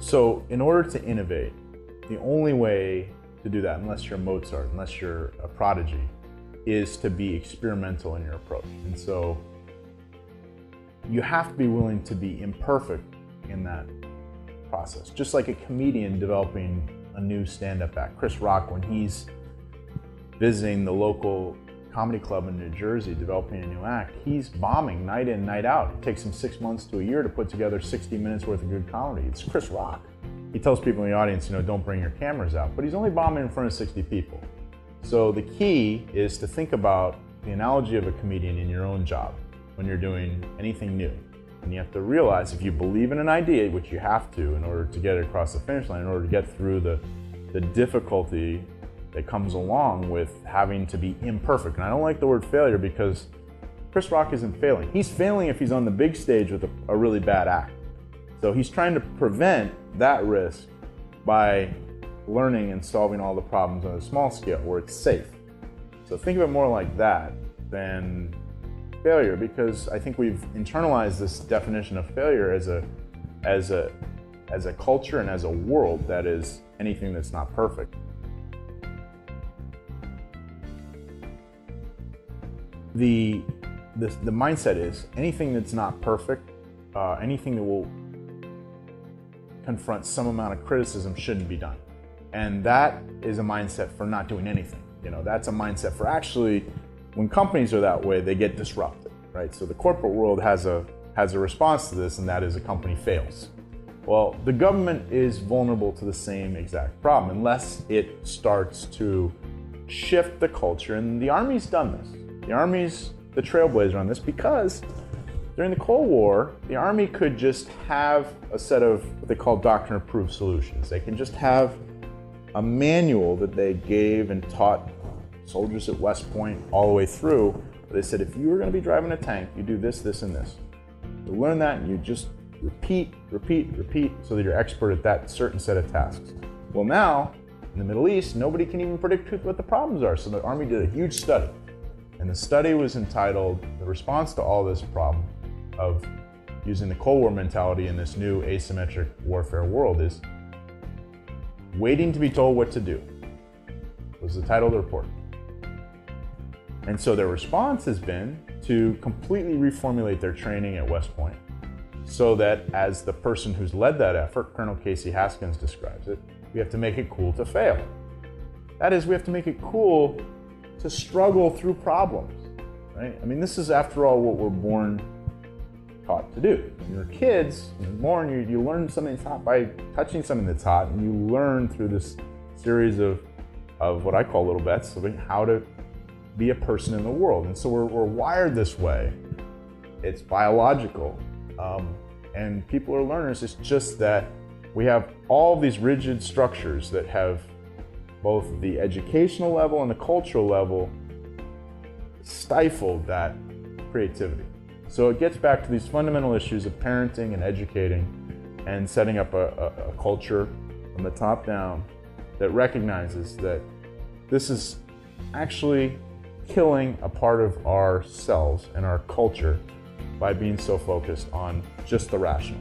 So in order to innovate, the only way to do that, unless you're Mozart, unless you're a prodigy, is to be experimental in your approach. And so you have to be willing to be imperfect in that process. Just like a comedian developing a new stand-up act. Chris Rock, when he's visiting the local comedy club in New Jersey, developing a new act, he's bombing night in, night out. It takes him 6 months to a year to put together 60 minutes worth of good comedy. It's Chris Rock. He tells people in the audience, don't bring your cameras out, but he's only bombing in front of 60 people. So the key is to think about the analogy of a comedian in your own job when you're doing anything new. And you have to realize, if you believe in an idea, which you have to in order to get it across the finish line, in order to get through the difficulty that comes along with having to be imperfect. And I don't like the word failure, because Chris Rock isn't failing. He's failing if he's on the big stage with a really bad act. So he's trying to prevent that risk by learning and solving all the problems on a small scale where it's safe. So think of it more like that than failure, because I think we've internalized this definition of failure as a culture and as a world that is anything that's not perfect. The mindset is anything that's not perfect, anything that will confront some amount of criticism shouldn't be done. And that is a mindset for not doing anything. That's a mindset for actually, when companies are that way, they get disrupted, right? So the corporate world has a response to this, and that is a company fails. Well, the government is vulnerable to the same exact problem unless it starts to shift the culture, and the Army's done this. The Army's the trailblazer on this, because during the Cold War, the Army could just have a set of what they call doctrine-approved solutions. They can just have a manual that they gave and taught soldiers at West Point all the way through. They said, if you were going to be driving a tank, you do this, this, and this. You learn that, and you just repeat, so that you're expert at that certain set of tasks. Well, now, in the Middle East, nobody can even predict what the problems are. So the Army did a huge study. And the study was entitled, The Response to All This Problem of Using the Cold War Mentality in This New Asymmetric Warfare World, is Waiting to be Told What to Do, was the title of the report. And so their response has been to completely reformulate their training at West Point, so that, as the person who's led that effort, Colonel Casey Haskins describes it, we have to make it cool to fail. That is, we have to make it cool to struggle through problems, right? I mean, this is, after all, what we're taught to do. When you're kids, when you're born, you learn something that's hot by touching something that's hot, and you learn through this series of what I call little bets of how to be a person in the world. And so we're wired this way. It's biological, and people are learners. It's just that we have all these rigid structures that have both the educational level and the cultural level stifled that creativity. So it gets back to these fundamental issues of parenting and educating and setting up a culture from the top down that recognizes that this is actually killing a part of ourselves and our culture by being so focused on just the rational.